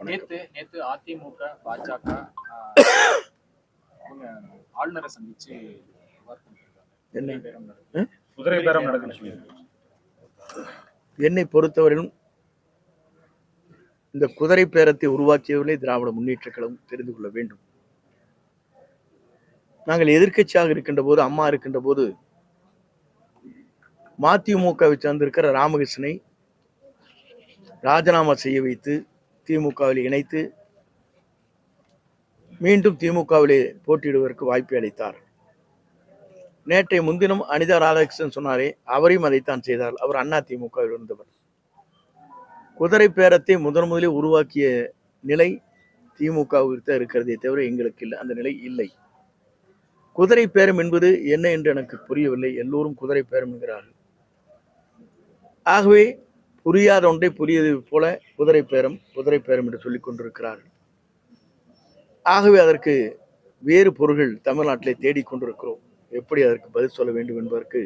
நேத்து அதிமுக பாஜக ஆளுநரை சந்திச்சு குதிரை பேரம் நடக்குது. என்னை பொறுத்தவரையிலும் இந்த குதிரை பேரத்தை உருவாக்கியவர்களே திராவிட முன்னேற்ற கழகம் தெரிந்து கொள்ள வேண்டும். நாங்கள் எதிர்க்கட்சியாக இருக்கின்ற போது, அம்மா இருக்கின்ற போது, மதிமுகவை சார்ந்திருக்கிற ராமகிருஷ்ணனை ராஜினாமா செய்ய வைத்து திமுகவில் இணைத்து மீண்டும் திமுகவிலே போட்டியிடுவதற்கு வாய்ப்பு அளித்தார். நேற்றைய முன்தினம் அனிதா ராதாகிருஷ்ணன் சொன்னாரே, அவரையும் அதைத்தான் செய்தார். அவர் அண்ணா திமுகவில் இருந்தவர். குதிரை பேரத்தை முதலில் உருவாக்கிய நிலை திமுகவிற்கு இருக்கிறதே தவிர எங்களுக்கு இல்லை, அந்த நிலை இல்லை. குதிரை பேரம் என்பது என்ன என்று எனக்கு புரியவில்லை. எல்லோரும் குதிரை பேரம் என்கிறார்கள். ஆகவே புரியாத ஒன்றை புரியது போல குதிரை பேரம் என்று சொல்லிக் கொண்டிருக்கிறார்கள். ஆகவே அதற்கு வேறு பொருள்கள் தமிழ்நாட்டிலே தேடிக்கொண்டிருக்கிறோம். எப்படி அதற்கு பதில் சொல்ல வேண்டும் என்பதற்கு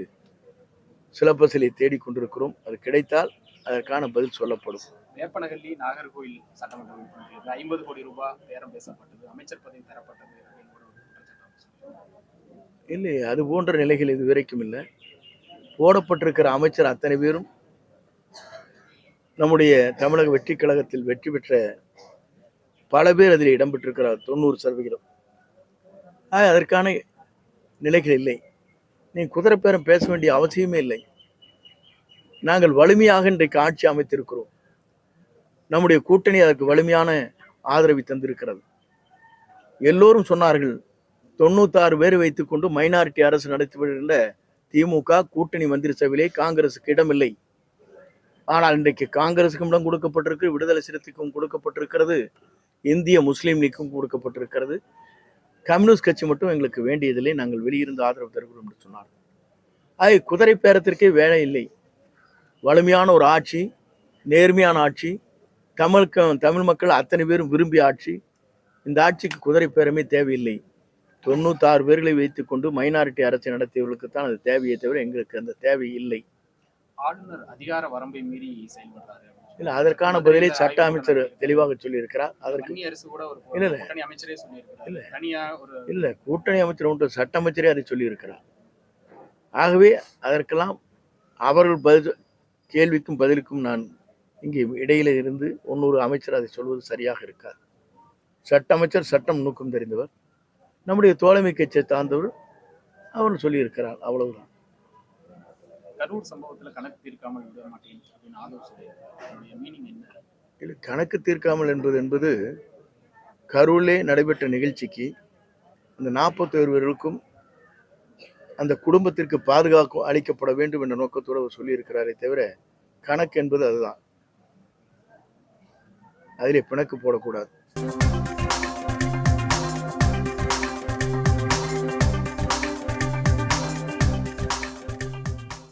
சிலபஸிலே தேடிக்கொண்டிருக்கிறோம். அது கிடைத்தால் அதற்கான பதில் சொல்லப்படும். வேப்பனஹள்ளி நாகர்கோவில் சட்டமன்ற உறுப்பினர்களுக்கு 50 கோடி ரூபாய் பேரம் பேசப்பட்டது, அமைச்சர் பதவி தரப்பட்டது இல்லை. அது போன்ற நிலைகள் இதுவரைக்கும் இல்லை. போடப்பட்டிருக்கிற அமைச்சர் அத்தனை பேரும் நம்முடைய தமிழக வெற்றி கழகத்தில் வெற்றி பெற்ற பல பேர் அதில் இடம்பெற்றிருக்கிறார், 90%. அதற்கான நிலைகள் இல்லை. நீ குதிரை பேரம் பேச வேண்டிய அவசியமே இல்லை. நாங்கள் வலிமையாக இன்றைக்கு ஆட்சி அமைத்திருக்கிறோம். நம்முடைய கூட்டணி அதற்கு வலிமையான ஆதரவை தந்திருக்கிறது. எல்லோரும் சொன்னார்கள், 96 பேரை வைத்துக் கொண்டு மைனாரிட்டி அரசு நடத்தி வருகின்ற திமுக கூட்டணி மந்திரி சபையிலே காங்கிரசுக்கு இடமில்லை. ஆனால் இன்றைக்கு காங்கிரசுக்கும் இடம் கொடுக்கப்பட்டிருக்கு, விடுதலை சிறுத்தைக்கும் கொடுக்கப்பட்டிருக்கிறது, இந்திய முஸ்லீம் லீக்கும் கொடுக்கப்பட்டிருக்கிறது. கம்யூனிஸ்ட் கட்சி மட்டும் எங்களுக்கு வேண்டியதில்லை, நாங்கள் வெளியிருந்து ஆதரவு தருகிறோம் என்று சொன்னார். குதிரை பேரத்திற்கே வேலை இல்லை. வலிமையான ஒரு ஆட்சி, நேர்மையான ஆட்சி, தமிழ் மக்கள் அத்தனை பேரும் விரும்பிய ஆட்சி. இந்த ஆட்சிக்கு குதிரை பேரமே தேவையில்லை. 96 பேர்களை வைத்துக் கொண்டு மைனாரிட்டி அரசை நடத்தியவர்களுக்குத்தான் அது தேவையே தவிர எங்களுக்கு அந்த தேவை இல்லை. ஆளுநர் அதிகார வரம்பை மீறி செயல்படுறாரு. இல்ல, அதற்கான பதிலை சட்ட அமைச்சர் தெளிவாக சொல்லி இருக்கிறார். அதற்கு இல்ல கூட்டணி அமைச்சர் ஒன்று சட்ட அமைச்சரே அதை சொல்லி இருக்கிறார். ஆகவே அதற்கெல்லாம் அவர்கள் பதில் கேள்விக்கும் பதிலுக்கும் நான் இங்கே இடையில இருந்து இன்னொரு அமைச்சர் அதை சொல்வது சரியாக இருக்காது. சட்ட அமைச்சர் சட்டம் நுணுக்கம் தெரிந்தவர், நம்முடைய தோழமை கட்சியை சார்ந்தவர், அவர் சொல்லியிருக்கிறார். அவ்வளவுதான். கரூர் சம்பவத்தில் கணக்கு தீர்க்காமல் விட மாட்டேன் அப்படின்னு ஆலோசனை மீனிங் என்ன? இல்லை, கணக்கு தீர்க்காமல் என்பது கரூரிலே நடைபெற்ற நிகழ்ச்சிக்கு அந்த 41 பேர்களுக்கும் அந்த குடும்பத்திற்கு பாதுகாப்பு அளிக்கப்பட வேண்டும் என்ற நோக்கத்தோடு அவர் சொல்லியிருக்கிறாரே தவிர கணக்கு என்பது அதுதான். அதிலே பிணக்கு போடக்கூடாது.